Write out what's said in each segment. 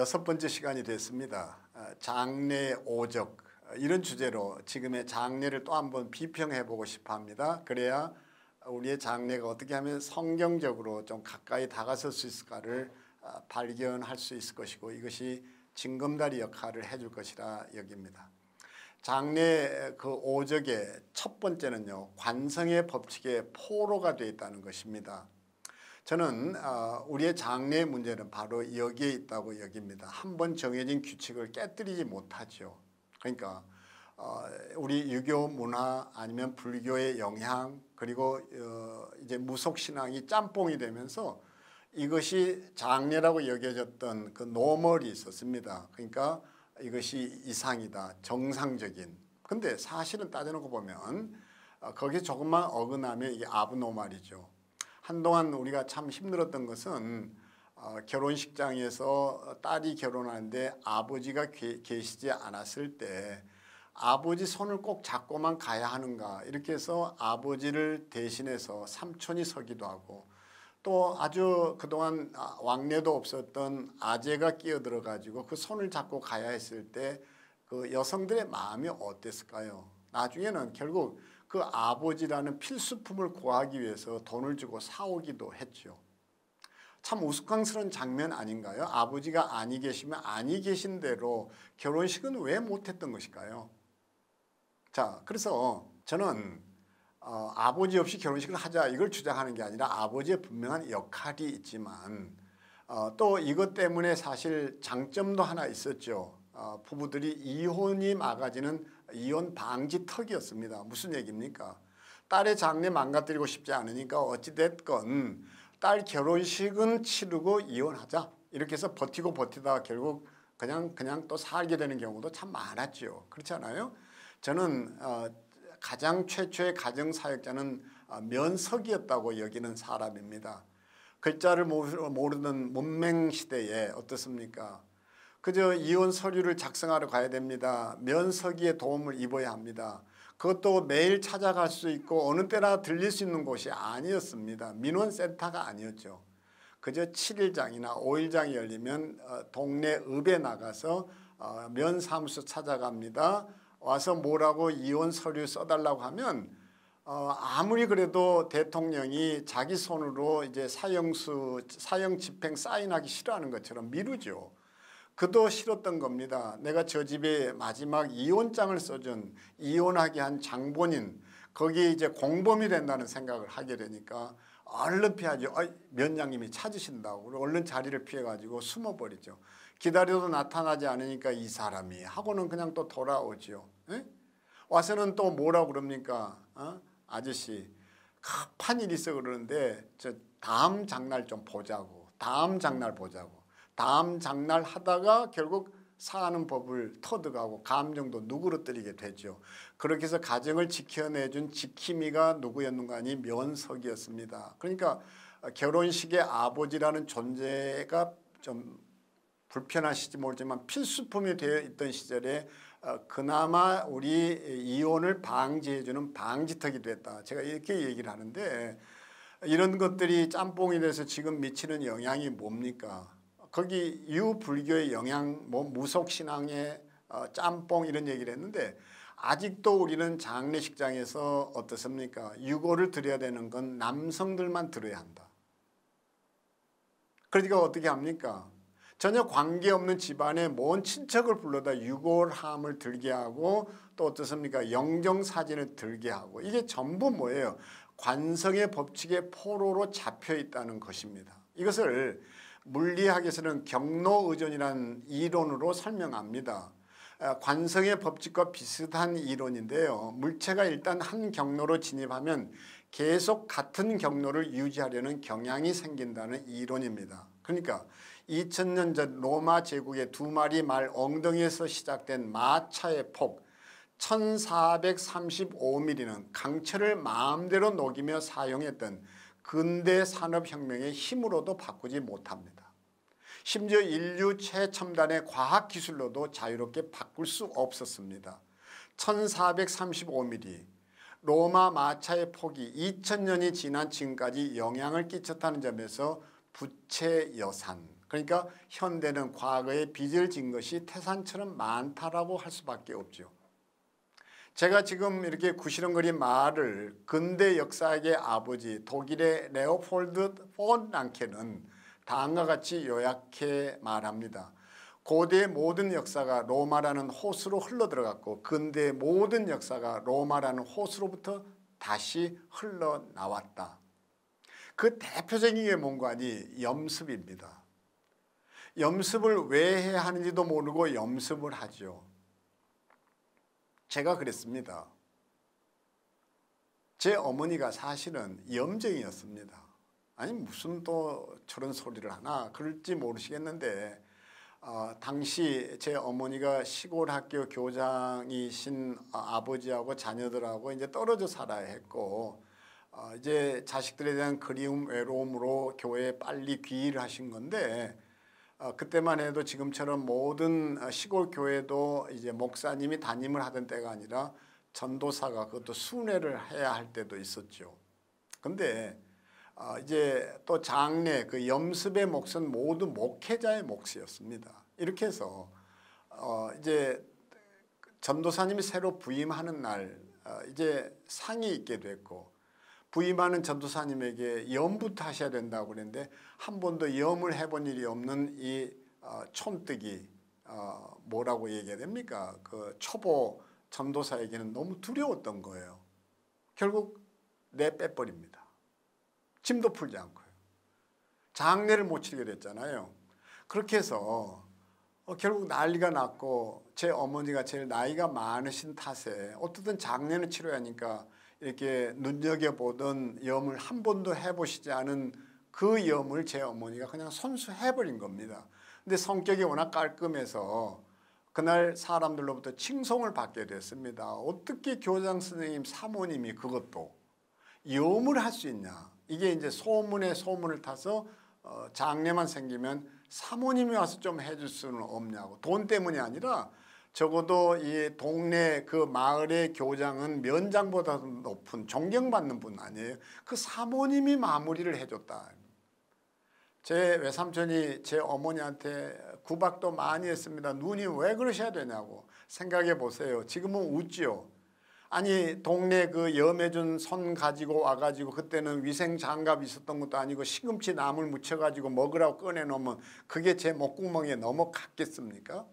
여섯 번째 시간이 됐습니다. 장래 오적 이런 주제로 지금의 장래를 또 한번 비평해 보고 싶어 합니다. 그래야 우리의 장래가 어떻게 하면 성경적으로 좀 가까이 다가설 수 있을까를 발견할 수 있을 것이고 이것이 징검다리 역할을 해줄 것이라 여깁니다. 장래 그 오적의 첫 번째는요, 관성의 법칙의 포로가 되어 있다는 것입니다. 저는 우리의 장래의 문제는 바로 여기에 있다고 여깁니다. 한번 정해진 규칙을 깨뜨리지 못하죠. 그러니까 우리 유교 문화 아니면 불교의 영향 그리고 이제 무속신앙이 짬뽕이 되면서 이것이 장래라고 여겨졌던 그 노멀이 있었습니다. 그러니까 이것이 이상이다, 정상적인. 근데 사실은 따져놓고 보면 거기에 조금만 어긋나면 이게 아브노말이죠. 한동안 우리가 참 힘들었던 것은 결혼식장에서 딸이 결혼하는데 아버지가 계시지 않았을 때 아버지 손을 꼭 잡고만 가야 하는가, 이렇게 해서 아버지를 대신해서 삼촌이 서기도 하고, 또 아주 그동안 왕래도 없었던 아재가 끼어들어 가지고 그 손을 잡고 가야 했을 때 그 여성들의 마음이 어땠을까요? 나중에는 결국 그 아버지라는 필수품을 구하기 위해서 돈을 주고 사오기도 했죠. 참 우스꽝스러운 장면 아닌가요? 아버지가 아니 계시면 아니 계신 대로 결혼식은 왜 못했던 것일까요? 자, 그래서 저는 아버지 없이 결혼식을 하자 이걸 주장하는 게 아니라 아버지의 분명한 역할이 있지만 또 이것 때문에 사실 장점도 하나 있었죠. 부부들이 이혼이 막아지는 이혼 방지 턱이었습니다. 무슨 얘기입니까? 딸의 장래 망가뜨리고 싶지 않으니까 어찌됐건 딸 결혼식은 치르고 이혼하자 이렇게 해서 버티고 버티다가 결국 그냥 또 살게 되는 경우도 참 많았죠. 그렇지 않아요? 저는 가장 최초의 가정사역자는 면석이었다고 여기는 사람입니다. 글자를 모르는 문맹시대에 어떻습니까? 그저 이혼 서류를 작성하러 가야 됩니다. 면석이의 도움을 입어야 합니다. 그것도 매일 찾아갈 수 있고 어느 때나 들릴 수 있는 곳이 아니었습니다. 민원센터가 아니었죠. 그저 7일장이나 5일장이 열리면 동네 읍에 나가서 면사무소 찾아갑니다. 와서 뭐라고 이혼 서류 써달라고 하면 아무리 그래도 대통령이 자기 손으로 이제 사형 집행 사인하기 싫어하는 것처럼 미루죠. 그도 싫었던 겁니다. 내가 저 집에 마지막 이혼장을 써준 이혼하게 한 장본인 거기에 이제 공범이 된다는 생각을 하게 되니까 얼른 피하죠. 면장님이 찾으신다고 얼른 자리를 피해가지고 숨어버리죠. 기다려도 나타나지 않으니까 이 사람이 하고는 그냥 또 돌아오죠. 에? 와서는 또 뭐라고 그럽니까? 아저씨 급한 일이 있어 그러는데 저 다음 장날 좀 보자고. 다음 장날 보자고. 다음 장날 하다가 결국 사는 법을 터득하고 감정도 누그러뜨리게 되죠. 그렇게 해서 가정을 지켜내준 지킴이가 누구였는가 하니 면석이었습니다. 그러니까 결혼식의 아버지라는 존재가 좀 불편하실지 모르지만 필수품이 되어 있던 시절에 그나마 우리 이혼을 방지해주는 방지턱이 됐다. 제가 이렇게 얘기를 하는데 이런 것들이 짬뽕이 돼서 지금 미치는 영향이 뭡니까? 거기 유불교의 영향, 무속신앙의 짬뽕 이런 얘기를 했는데 아직도 우리는 장례식장에서 어떻습니까? 유골을 드려야 되는 건 남성들만 들어야 한다. 그러니까 어떻게 합니까? 전혀 관계없는 집안에 먼 친척을 불러다 유골함을 들게 하고 또 어떻습니까? 영정사진을 들게 하고 이게 전부 뭐예요? 관성의 법칙의 포로로 잡혀 있다는 것입니다. 이것을 물리학에서는 경로의존이라는 이론으로 설명합니다. 관성의 법칙과 비슷한 이론인데요. 물체가 일단 한 경로로 진입하면 계속 같은 경로를 유지하려는 경향이 생긴다는 이론입니다. 그러니까 2000년 전 로마 제국의 두 마리 말 엉덩이에서 시작된 마차의 폭 1435mm는 강철을 마음대로 녹이며 사용했던 근대 산업혁명의 힘으로도 바꾸지 못합니다. 심지어 인류 최첨단의 과학기술로도 자유롭게 바꿀 수 없었습니다. 1435mm 로마 마차의 폭이 2000년이 지난 지금까지 영향을 끼쳤다는 점에서 부채 여산 그러니까 현대는 과거에 빚을 진 것이 태산처럼 많다라고 할 수밖에 없죠. 제가 지금 이렇게 구시렁거린 말을 근대 역사학의 아버지 독일의 레오폴드 폰 랑케는 다음과 같이 요약해 말합니다. 고대의 모든 역사가 로마라는 호수로 흘러들어갔고 근대의 모든 역사가 로마라는 호수로부터 다시 흘러나왔다. 그 대표적인 게 뭔가 하니 염습입니다. 염습을 왜 해야 하는지도 모르고 염습을 하죠. 제가 그랬습니다. 제 어머니가 사실은 염증이었습니다. 아니 무슨 또 저런 소리를 하나 그럴지 모르시겠는데 당시 제 어머니가 시골 학교 교장이신 아버지하고 자녀들하고 이제 떨어져 살아야 했고 이제 자식들에 대한 그리움 외로움으로 교회에 빨리 귀의를 하신 건데 그때만 해도 지금처럼 모든 시골 교회도 이제 목사님이 담임을 하던 때가 아니라 전도사가 그것도 순회를 해야 할 때도 있었죠. 근데 이제 또 장례 그 염습의 몫은 모두 목회자의 몫이었습니다. 이렇게 해서 이제 전도사님이 새로 부임하는 날 이제 상이 있게 됐고 부임하는 전도사님에게 염부터 하셔야 된다고 그랬는데 한 번도 염을 해본 일이 없는 이 촌뜨기 뭐라고 얘기해야 됩니까? 그 초보 전도사에게는 너무 두려웠던 거예요. 결국 빼버립니다. 짐도 풀지 않고요. 장례를 못 치르게 됐잖아요. 그렇게 해서 결국 난리가 났고 제 어머니가 제일 나이가 많으신 탓에 어떻든 장례는 치러야 하니까 이렇게 눈여겨보던 염을 한 번도 해보시지 않은 그 염을 제 어머니가 그냥 손수 해버린 겁니다. 근데 성격이 워낙 깔끔해서 그날 사람들로부터 칭송을 받게 됐습니다. 어떻게 교장 선생님 사모님이 그것도 염을 할 수 있냐. 이게 이제 소문에 소문을 타서 장례만 생기면 사모님이 와서 좀 해줄 수는 없냐고. 돈 때문이 아니라 적어도 이 동네 그 마을의 교장은 면장보다 높은 존경받는 분 아니에요. 그 사모님이 마무리를 해줬다. 제 외삼촌이 제 어머니한테 구박도 많이 했습니다. 누님 왜 그러셔야 되냐고. 생각해 보세요. 지금은 웃지요. 아니 동네 그 염해준 손 가지고 와가지고 그때는 위생장갑 있었던 것도 아니고 시금치 나물 묻혀가지고 먹으라고 꺼내놓으면 그게 제 목구멍에 넘어갔겠습니까?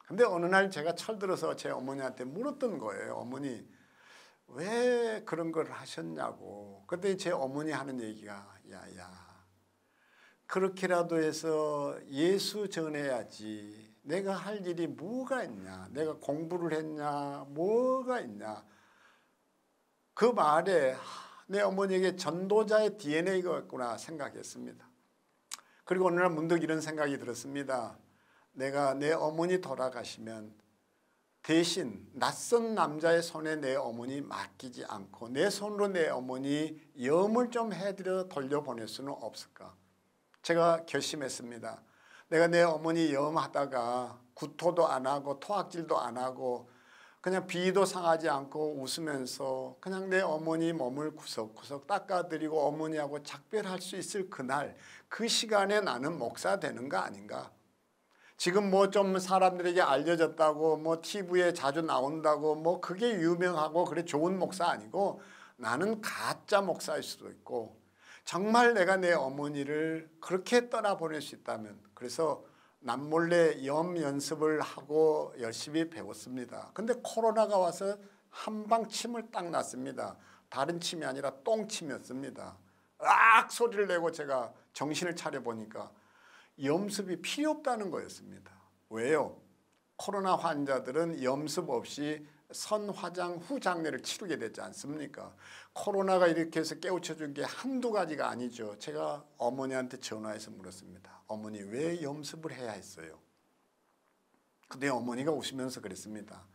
근데 어느 날 제가 철들어서 제 어머니한테 물었던 거예요. 어머니 왜 그런 걸 하셨냐고. 그때 제 어머니 하는 얘기가 야야 그렇게라도 해서 예수 전해야지. 내가 할 일이 뭐가 있냐. 내가 공부를 했냐. 뭐가 있냐. 그 말에 내 어머니에게 전도자의 DNA가 있구나 생각했습니다. 그리고 어느 날 문득 이런 생각이 들었습니다. 내가 내 어머니 돌아가시면 대신 낯선 남자의 손에 내 어머니 맡기지 않고 내 손으로 내 어머니 염을 좀 해드려 돌려보낼 수는 없을까. 제가 결심했습니다. 내가 내 어머니 염하다가 구토도 안 하고 토악질도 안 하고 그냥 비도 상하지 않고 웃으면서 그냥 내 어머니 몸을 구석구석 닦아드리고 어머니하고 작별할 수 있을 그날 그 시간에 나는 목사 되는 거 아닌가. 지금 뭐 좀 사람들에게 알려졌다고 뭐 TV에 자주 나온다고 뭐 그게 유명하고 그래 좋은 목사 아니고 나는 가짜 목사일 수도 있고 정말 내가 내 어머니를 그렇게 떠나보낼 수 있다면 그래서 남몰래 염 연습을 하고 열심히 배웠습니다. 근데 코로나가 와서 한방 침을 딱 놨습니다. 다른 침이 아니라 똥침이었습니다. 으악 소리를 내고 제가 정신을 차려보니까 염습이 필요 없다는 거였습니다. 왜요? 코로나 환자들은 염습 없이 선화장 후 장례를 치르게 되지 않습니까? 코로나가 이렇게 해서 깨우쳐준 게 한두 가지가 아니죠. 제가 어머니한테 전화해서 물었습니다. 어머니 왜 염습을 해야 했어요? 근데 어머니가 웃으면서 그랬습니다.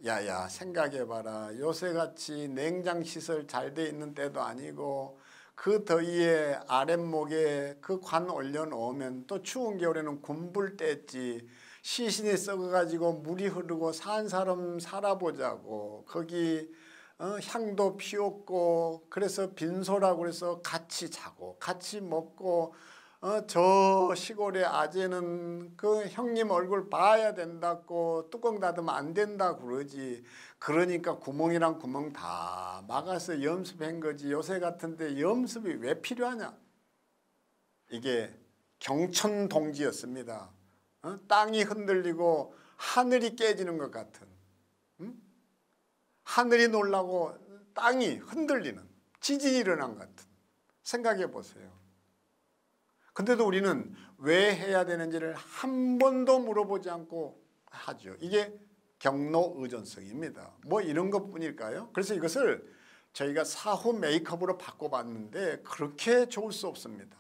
야야 생각해봐라. 요새같이 냉장시설 잘 돼 있는 때도 아니고 그 더위에 아랫목에 그 관 올려놓으면 또 추운 겨울에는 군불 뗐지. 시신이 썩어가지고 물이 흐르고 산 사람 살아보자고. 거기 향도 피웠고 그래서 빈소라고 해서 같이 자고 같이 먹고 저 시골의 아재는 그 형님 얼굴 봐야 된다고 뚜껑 닫으면 안 된다 그러지. 그러니까 구멍이랑 구멍 다 막아서 염습한 거지. 요새 같은데 염습이 왜 필요하냐. 이게 경천동지였습니다. 땅이 흔들리고 하늘이 깨지는 것 같은, 하늘이 놀라고 땅이 흔들리는 지진이 일어난 것 같은. 생각해 보세요. 근데도 우리는 왜 해야 되는지를 한 번도 물어보지 않고 하죠. 이게 경로 의존성입니다. 뭐 이런 것뿐일까요? 그래서 이것을 저희가 사후 메이크업으로 바꿔봤는데 그렇게 좋을 수 없습니다.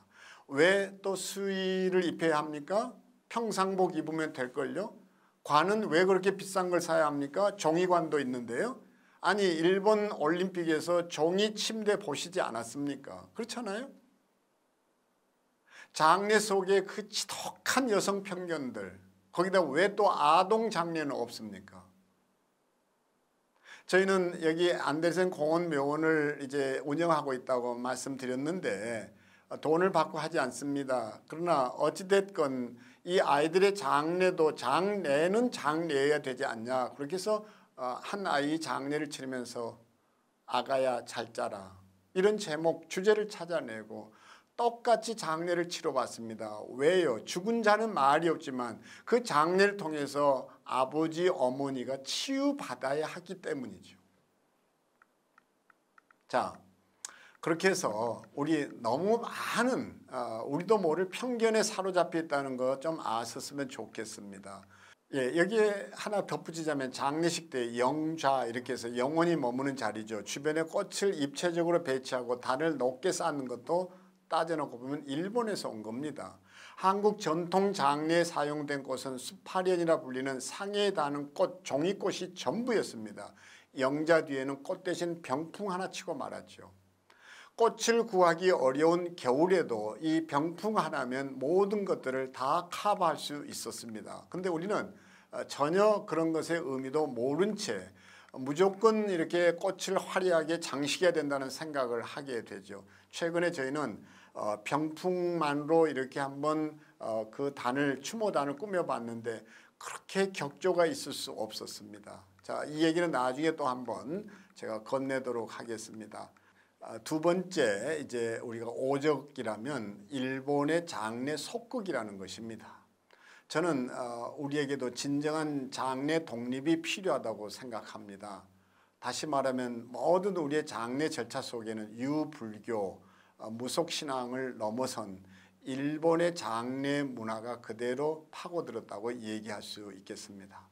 왜 또 수의를 입혀야 합니까? 평상복 입으면 될걸요? 관은 왜 그렇게 비싼 걸 사야 합니까? 종이관도 있는데요. 아니 일본 올림픽에서 종이 침대 보시지 않았습니까? 그렇잖아요. 장례 속에 그 지독한 여성 편견들, 거기다 왜 또 아동 장례는 없습니까? 저희는 여기 안데르센 공원 묘원을 이제 운영하고 있다고 말씀드렸는데 돈을 받고 하지 않습니다. 그러나 어찌됐건 이 아이들의 장례도 장례는 장례해야 되지 않냐. 그렇게 해서 한 아이 장례를 치르면서 아가야 잘 자라 이런 제목 주제를 찾아내고 똑같이 장례를 치러봤습니다. 왜요? 죽은 자는 말이 없지만 그 장례를 통해서 아버지 어머니가 치유받아야 하기 때문이죠. 자, 그렇게 해서 우리 너무 많은 우리도 모를 편견에 사로잡혀 있다는 거 좀 아셨으면 좋겠습니다. 예, 여기에 하나 덧붙이자면 장례식 때 영좌 이렇게 해서 영혼이 머무는 자리죠. 주변에 꽃을 입체적으로 배치하고 단을 높게 쌓는 것도 따져놓고 보면 일본에서 온 겁니다. 한국 전통 장례에 사용된 꽃은 수파련이라 불리는 상에 닿는 꽃, 종이꽃이 전부였습니다. 영자 뒤에는 꽃 대신 병풍 하나 치고 말았죠. 꽃을 구하기 어려운 겨울에도 이 병풍 하나면 모든 것들을 다 커버할 수 있었습니다. 그런데 우리는 전혀 그런 것의 의미도 모른 채 무조건 이렇게 꽃을 화려하게 장식해야 된다는 생각을 하게 되죠. 최근에 저희는 병풍만으로 이렇게 한번 그 단을 추모단을 꾸며봤는데 그렇게 격조가 있을 수 없었습니다. 자, 이 얘기는 나중에 또 한번 제가 건네도록 하겠습니다. 두 번째 이제 우리가 오적이라면 일본의 장례 속극이라는 것입니다. 저는 우리에게도 진정한 장례 독립이 필요하다고 생각합니다. 다시 말하면 모든 우리의 장례 절차 속에는 유불교, 무속신앙을 넘어선 일본의 장례 문화가 그대로 파고들었다고 얘기할 수 있겠습니다.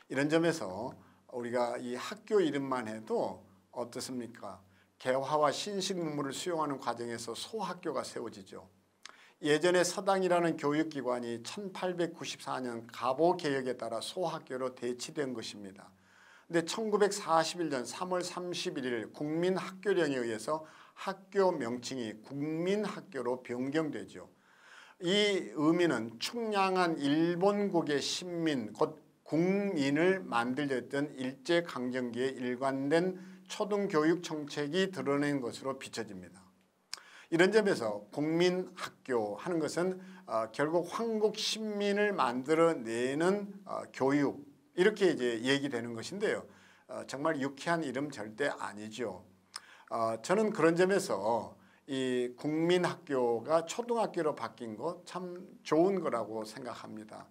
이런 점에서 우리가 이 학교 이름만 해도 어떻습니까? 개화와 신식 문물을 수용하는 과정에서 소학교가 세워지죠. 예전에 서당이라는 교육기관이 1894년 가보개혁에 따라 소학교로 대치된 것입니다. 근데 1941년 3월 31일 국민학교령에 의해서 학교 명칭이 국민학교로 변경되죠. 이 의미는 충량한 일본국의 신민 곧 국민을 만들려 했던 일제강점기의 일관된 초등교육 정책이 드러낸 것으로 비춰집니다. 이런 점에서 국민학교 하는 것은 결국 한국 신민을 만들어내는 교육 이렇게 이제 얘기되는 것인데요. 정말 유쾌한 이름 절대 아니죠. 저는 그런 점에서 이 국민학교가 초등학교로 바뀐 거 참 좋은 거라고 생각합니다.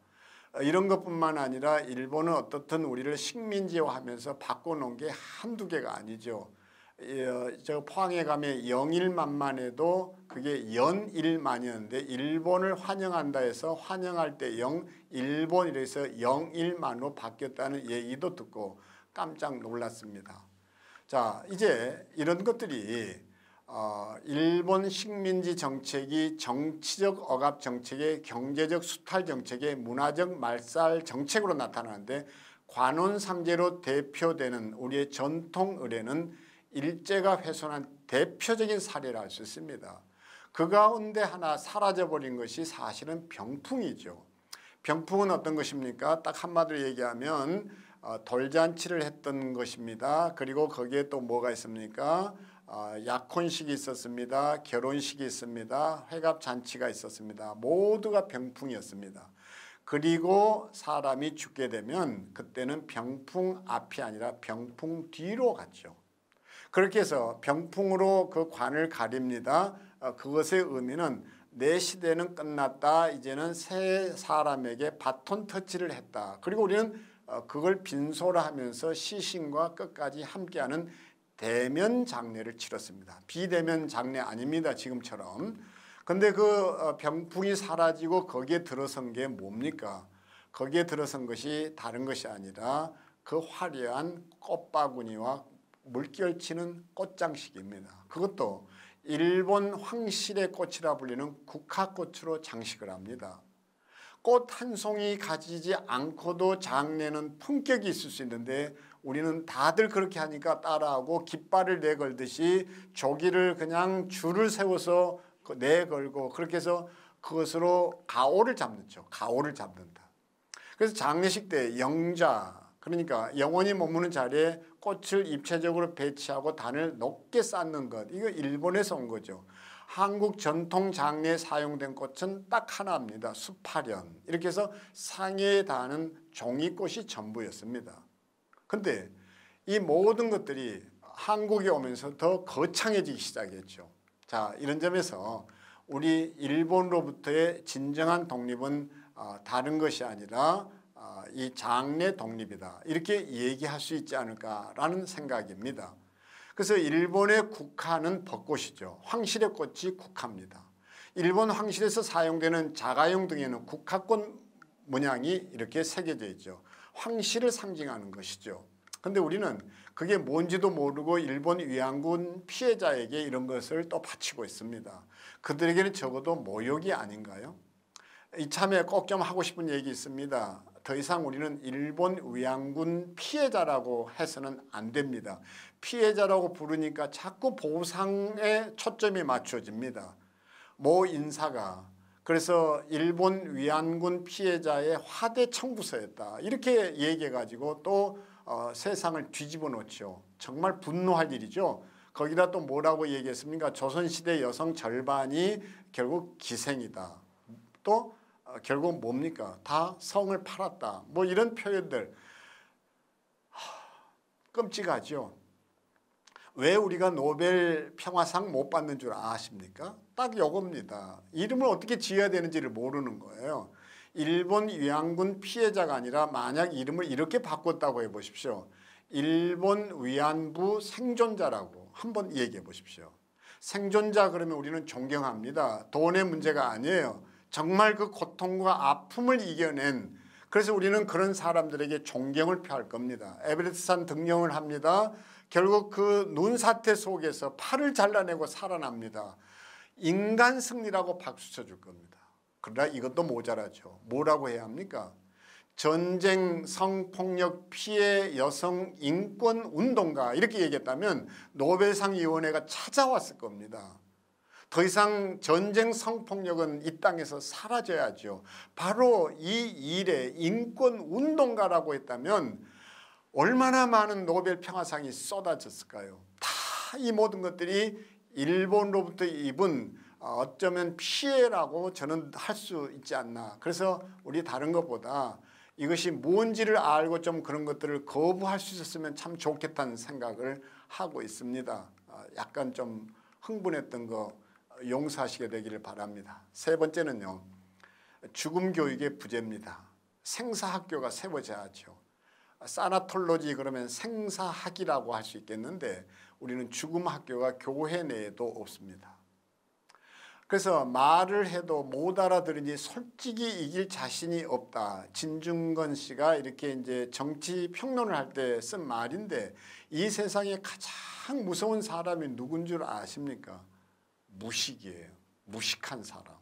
이런 것뿐만 아니라 일본은 어떻든 우리를 식민지화하면서 바꿔놓은 게 한두 개가 아니죠. 저 포항에 가면 영일만만 해도 그게 연일만이었는데 일본을 환영한다 해서 환영할 때 영, 일본 이래서 영일만으로 바뀌었다는 얘기도 듣고 깜짝 놀랐습니다. 자, 이제 이런 것들이 일본 식민지 정책이 정치적 억압 정책의 경제적 수탈 정책의 문화적 말살 정책으로 나타나는데 관원상제로 대표되는 우리의 전통 의례는 일제가 훼손한 대표적인 사례라 할 수 있습니다. 그 가운데 하나 사라져버린 것이 사실은 병풍이죠. 병풍은 어떤 것입니까? 딱 한마디로 얘기하면 돌잔치를 했던 것입니다. 그리고 거기에 또 뭐가 있습니까? 약혼식이 있었습니다. 결혼식이 있습니다. 회갑잔치가 있었습니다. 모두가 병풍이었습니다. 그리고 사람이 죽게 되면 그때는 병풍 앞이 아니라 병풍 뒤로 갔죠. 그렇게 해서 병풍으로 그 관을 가립니다. 그것의 의미는 내 시대는 끝났다. 이제는 새 사람에게 바톤 터치를 했다. 그리고 우리는 그걸 빈소라하면서 시신과 끝까지 함께하는 대면 장례를 치렀습니다. 비대면 장례 아닙니다. 지금처럼. 근데 그 병풍이 사라지고 거기에 들어선 게 뭡니까? 거기에 들어선 것이 다른 것이 아니라 그 화려한 꽃바구니와 물결치는 꽃장식입니다. 그것도 일본 황실의 꽃이라 불리는 국화꽃으로 장식을 합니다. 꽃 한 송이 가지지 않고도 장례는 품격이 있을 수 있는데 우리는 다들 그렇게 하니까 따라하고 깃발을 내걸듯이 조기를 그냥 줄을 세워서 내걸고 그렇게 해서 그것으로 가오를 잡는죠. 가오를 잡는다. 그래서 장례식 때 영자, 그러니까 영원히 머무는 자리에 꽃을 입체적으로 배치하고 단을 높게 쌓는 것, 이거 일본에서 온 거죠. 한국 전통 장례에 사용된 꽃은 딱 하나입니다. 수파련. 이렇게 해서 상해에 닿는 종이꽃이 전부였습니다. 그런데 이 모든 것들이 한국에 오면서 더 거창해지기 시작했죠. 자, 이런 점에서 우리 일본으로부터의 진정한 독립은 다른 것이 아니라 이 장례 독립이다. 이렇게 얘기할 수 있지 않을까라는 생각입니다. 그래서 일본의 국화는 벚꽃이죠. 황실의 꽃이 국화입니다. 일본 황실에서 사용되는 자가용 등에는 국화꽃 문양이 이렇게 새겨져 있죠. 황실을 상징하는 것이죠. 그런데 우리는 그게 뭔지도 모르고 일본 위안군 피해자에게 이런 것을 또 바치고 있습니다. 그들에게는 적어도 모욕이 아닌가요? 이참에 꼭 좀 하고 싶은 얘기 있습니다. 더 이상 우리는 일본 위안군 피해자라고 해서는 안 됩니다. 피해자라고 부르니까 자꾸 보상에 초점이 맞춰집니다. 모 인사가 그래서 일본 위안군 피해자의 화대 청구서였다. 이렇게 얘기해가지고 또 세상을 뒤집어 놓죠. 정말 분노할 일이죠. 거기다 또 뭐라고 얘기했습니까? 조선시대 여성 절반이 결국 기생이다. 또 결국 뭡니까? 다 성을 팔았다. 뭐 이런 표현들 끔찍하죠. 왜 우리가 노벨 평화상 못 받는 줄 아십니까? 딱 요겁니다. 이름을 어떻게 지어야 되는지를 모르는 거예요. 일본 위안군 피해자가 아니라 만약 이름을 이렇게 바꿨다고 해보십시오. 일본 위안부 생존자라고 한번 얘기해 보십시오. 생존자 그러면 우리는 존경합니다. 돈의 문제가 아니에요. 정말 그 고통과 아픔을 이겨낸, 그래서 우리는 그런 사람들에게 존경을 표할 겁니다. 에베레스트산 등령을 합니다. 결국 그 눈사태 속에서 팔을 잘라내고 살아납니다. 인간 승리라고 박수 쳐줄 겁니다. 그러나 이것도 모자라죠. 뭐라고 해야 합니까? 전쟁, 성폭력 피해 여성 인권 운동가 이렇게 얘기했다면 노벨상 위원회가 찾아왔을 겁니다. 더 이상 전쟁 성폭력은 이 땅에서 사라져야죠. 바로 이 일에 인권 운동가라고 했다면 얼마나 많은 노벨 평화상이 쏟아졌을까요? 다 이 모든 것들이 일본으로부터 입은 어쩌면 피해라고 저는 할 수 있지 않나. 그래서 우리 다른 것보다 이것이 뭔지를 알고 좀 그런 것들을 거부할 수 있었으면 참 좋겠다는 생각을 하고 있습니다. 약간 좀 흥분했던 거 용서하시게 되기를 바랍니다. 세 번째는요. 죽음 교육의 부재입니다. 생사학교가 세워져야죠. 사나톨로지 그러면 생사학이라고 할 수 있겠는데 우리는 죽음 학교가 교회 내에도 없습니다. 그래서 말을 해도 못 알아들으니 솔직히 이길 자신이 없다. 진중권 씨가 이렇게 이제 정치 평론을 할 때 쓴 말인데 이 세상에 가장 무서운 사람이 누군 줄 아십니까? 무식이에요. 무식한 사람.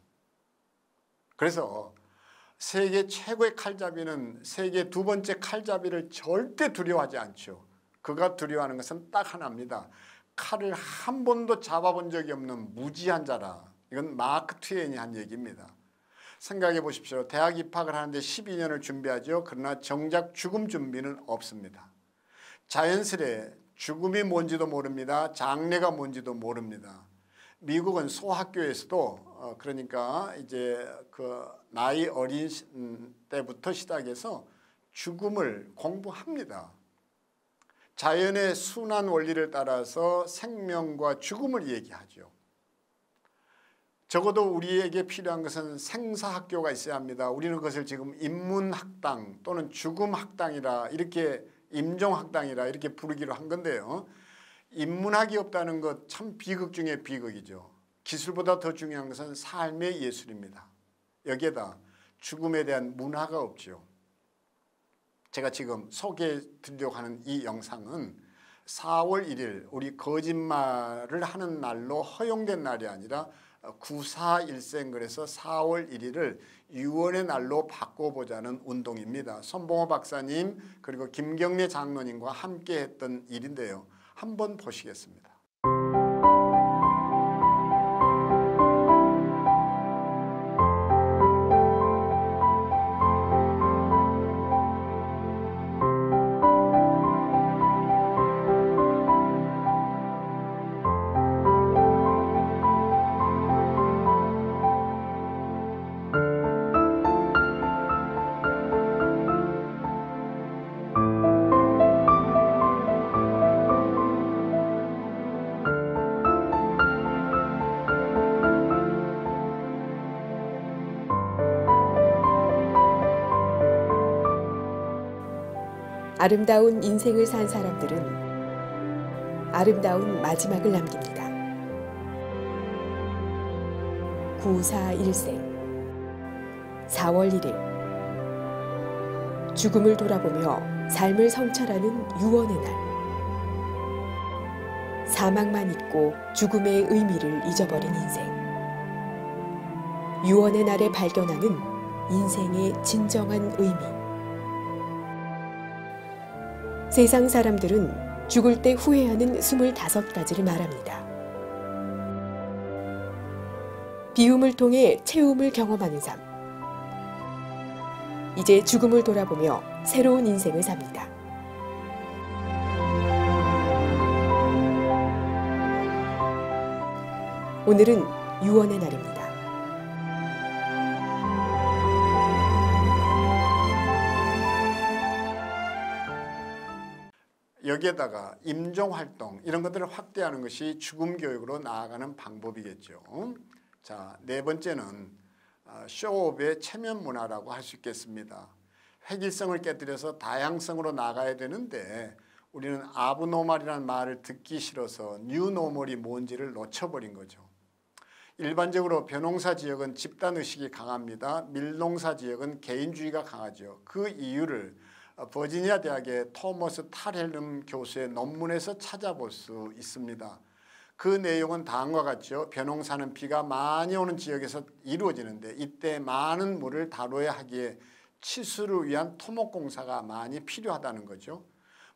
그래서 세계 최고의 칼잡이는 세계 두 번째 칼잡이를 절대 두려워하지 않죠. 그가 두려워하는 것은 딱 하나입니다. 칼을 한 번도 잡아본 적이 없는 무지한 자라. 이건 마크 트웨인이 한 얘기입니다. 생각해 보십시오. 대학 입학을 하는데 12년을 준비하죠. 그러나 정작 죽음 준비는 없습니다. 자연스레 죽음이 뭔지도 모릅니다. 장례가 뭔지도 모릅니다. 미국은 소학교에서도 그러니까 이제 그 나이 어린 때부터 시작해서 죽음을 공부합니다. 자연의 순환 원리를 따라서 생명과 죽음을 얘기하죠. 적어도 우리에게 필요한 것은 생사학교가 있어야 합니다. 우리는 그것을 지금 인문학당 또는 죽음학당이라 이렇게 임종학당이라 이렇게 부르기로 한 건데요. 인문학이 없다는 것 참 비극 중에 비극이죠. 기술보다 더 중요한 것은 삶의 예술입니다. 여기에다 죽음에 대한 문화가 없죠. 제가 지금 소개해 드리려고 하는 이 영상은 4월 1일 우리 거짓말을 하는 날로 허용된 날이 아니라 9/4일생 그래서 4월 1일을 유언의 날로 바꿔보자는 운동입니다. 손봉호 박사님 그리고 김경래 장로님과 함께 했던 일인데요. 한번 보시겠습니다. 아름다운 인생을 산 사람들은 아름다운 마지막을 남깁니다. 9/4일생 4월 1일 죽음을 돌아보며 삶을 성찰하는 유언의 날. 사망만 잊고 죽음의 의미를 잊어버린 인생. 유언의 날에 발견하는 인생의 진정한 의미. 세상 사람들은 죽을 때 후회하는 25가지를 말합니다. 비움을 통해 채움을 경험하는 삶. 이제 죽음을 돌아보며 새로운 인생을 삽니다. 오늘은 유언의 날입니다. 여기에다가 임종활동 이런 것들을 확대하는 것이 죽음교육으로 나아가는 방법이겠죠. 자, 네 번째는 쇼업의 체면 문화라고 할 수 있겠습니다. 획일성을 깨뜨려서 다양성으로 나가야 되는데 우리는 아브노멀이라는 말을 듣기 싫어서 뉴노멀이 뭔지를 놓쳐버린 거죠. 일반적으로 벼농사 지역은 집단의식이 강합니다. 밀농사 지역은 개인주의가 강하죠. 그 이유를 버지니아 대학의 토머스 탈헬름 교수의 논문에서 찾아볼 수 있습니다. 그 내용은 다음과 같죠. 벼농사는 비가 많이 오는 지역에서 이루어지는데 이때 많은 물을 다뤄야 하기에 치수를 위한 토목공사가 많이 필요하다는 거죠.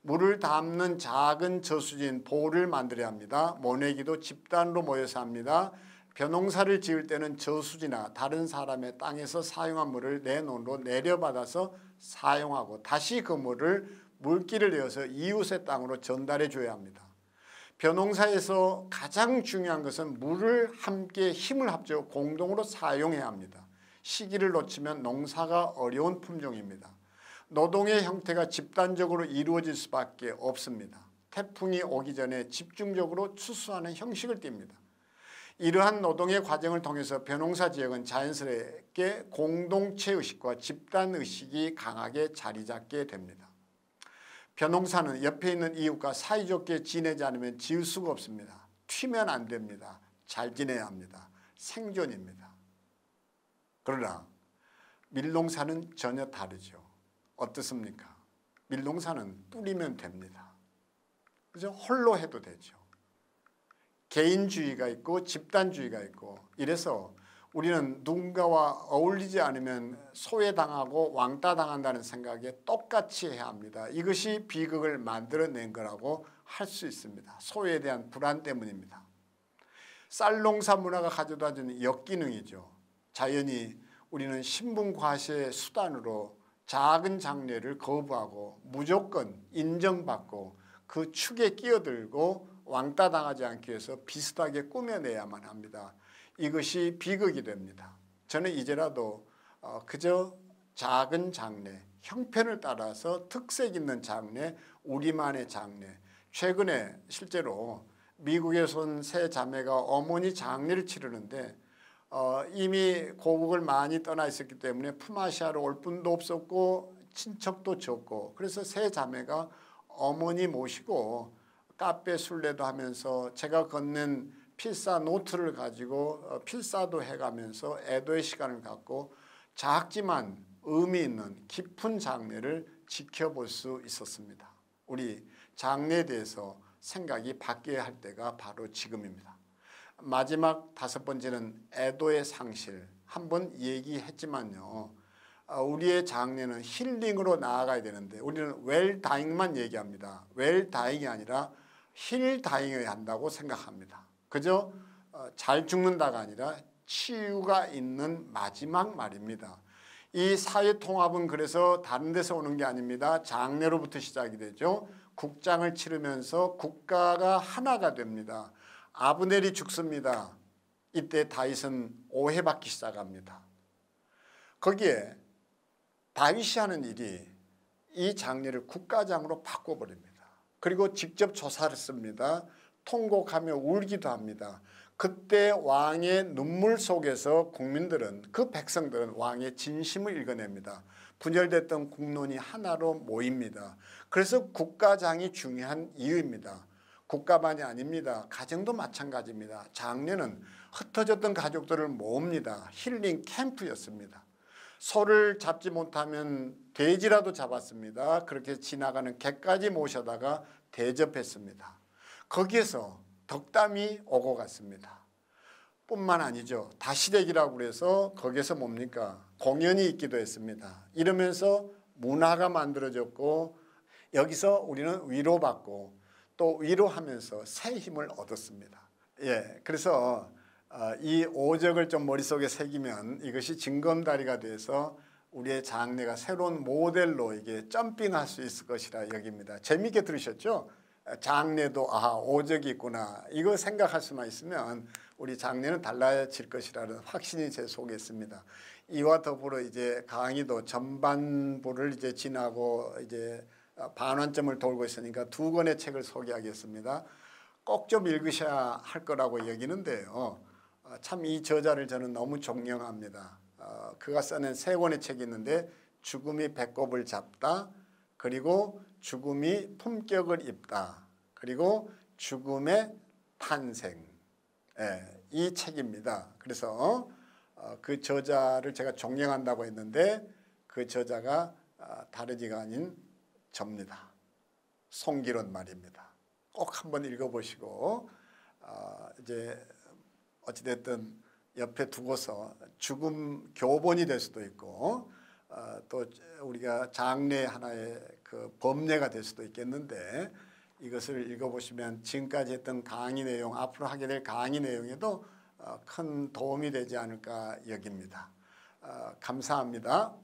물을 담는 작은 저수지인 보를 만들어야 합니다. 모내기도 집단으로 모여서 합니다. 벼농사를 지을 때는 저수지나 다른 사람의 땅에서 사용한 물을 내 논으로 내려받아서 사용하고 다시 그 물을 물길을 내어서 이웃의 땅으로 전달해 줘야 합니다. 벼농사에서 가장 중요한 것은 물을 함께 힘을 합쳐 공동으로 사용해야 합니다. 시기를 놓치면 농사가 어려운 품종입니다. 노동의 형태가 집단적으로 이루어질 수밖에 없습니다. 태풍이 오기 전에 집중적으로 추수하는 형식을 띱니다. 이러한 노동의 과정을 통해서 벼농사 지역은 자연스럽게 공동체의식과 집단의식이 강하게 자리잡게 됩니다. 벼농사는 옆에 있는 이웃과 사이좋게 지내지 않으면 지을 수가 없습니다. 튀면 안 됩니다. 잘 지내야 합니다. 생존입니다. 그러나 밀농사는 전혀 다르죠. 어떻습니까? 밀농사는 뿌리면 됩니다. 그래서 홀로 해도 되죠. 개인주의가 있고 집단주의가 있고 이래서 우리는 누군가와 어울리지 않으면 소외당하고 왕따당한다는 생각에 똑같이 해야 합니다. 이것이 비극을 만들어낸 거라고 할 수 있습니다. 소외에 대한 불안 때문입니다. 쌀농사 문화가 가져다 주는 역기능이죠. 자연히 우리는 신분과시의 수단으로 작은 장례를 거부하고 무조건 인정받고 그 축에 끼어들고 왕따 당하지 않기 위해서 비슷하게 꾸며내야만 합니다. 이것이 비극이 됩니다. 저는 이제라도 그저 작은 장례, 형편을 따라서 특색 있는 장례, 우리만의 장례. 최근에 실제로 미국에서 온 세 자매가 어머니 장례를 치르는데 이미 고국을 많이 떠나 있었기 때문에 품앗이하러 올 분도 없었고 친척도 적고, 그래서 세 자매가 어머니 모시고 카페 순례도 하면서 제가 건넨 필사 노트를 가지고 필사도 해가면서 애도의 시간을 갖고 작지만 의미 있는 깊은 장례를 지켜볼 수 있었습니다. 우리 장례에 대해서 생각이 바뀌어야 할 때가 바로 지금입니다. 마지막 5번째는 애도의 상실. 한번 얘기했지만요. 우리의 장례는 힐링으로 나아가야 되는데 우리는 웰다잉만 얘기합니다. 웰다잉이 아니라 힐다잉을 한다고 생각합니다. 그저 잘 죽는다가 아니라 치유가 있는 마지막 말입니다. 이 사회통합은 그래서 다른 데서 오는 게 아닙니다. 장례로부터 시작이 되죠. 국장을 치르면서 국가가 하나가 됩니다. 아브넬이 죽습니다. 이때 다윗은 오해받기 시작합니다. 거기에 다윗이 하는 일이 이 장례를 국가장으로 바꿔버립니다. 그리고 직접 조사를 씁니다. 통곡하며 울기도 합니다. 그때 왕의 눈물 속에서 국민들은, 그 백성들은 왕의 진심을 읽어냅니다. 분열됐던 국론이 하나로 모입니다. 그래서 국가장이 중요한 이유입니다. 국가만이 아닙니다. 가정도 마찬가지입니다. 장례는 흩어졌던 가족들을 모읍니다. 힐링 캠프였습니다. 소를 잡지 못하면 돼지라도 잡았습니다. 그렇게 지나가는 개까지 모셔다가 대접했습니다. 거기에서 덕담이 오고 갔습니다. 뿐만 아니죠. 다시대기라고 그래서 거기에서 뭡니까? 공연이 있기도 했습니다. 이러면서 문화가 만들어졌고 여기서 우리는 위로받고 또 위로하면서 새 힘을 얻었습니다. 예, 그래서 이 오적을 좀 머릿속에 새기면 이것이 징검다리가 돼서 우리의 장례가 새로운 모델로 이게 점핑할 수 있을 것이라 여깁니다. 재미있게 들으셨죠? 장례도 오적이 있구나. 이거 생각할 수만 있으면 우리 장례는 달라질 것이라는 확신이 제 속에 있습니다. 이와 더불어 이제 강의도 전반부를 이제 지나고 이제 반환점을 돌고 있으니까 2권의 책을 소개하겠습니다. 꼭 좀 읽으셔야 할 거라고 여기는데요. 참 이 저자를 저는 너무 존경합니다. 그가 써낸 3권의 책이 있는데 죽음이 배꼽을 잡다, 그리고 죽음이 품격을 입다, 그리고 죽음의 탄생. 이 책입니다. 그래서 그 저자를 제가 존경한다고 했는데 그 저자가 다르지가 아닌 접니다. 송기론 말입니다. 꼭 한번 읽어보시고 이제 어찌됐든 옆에 두고서 죽음 교본이 될 수도 있고 또 우리가 장례 하나의 그 법례가 될 수도 있겠는데 이것을 읽어보시면 지금까지 했던 강의 내용, 앞으로 하게 될 강의 내용에도 큰 도움이 되지 않을까 여깁니다. 감사합니다.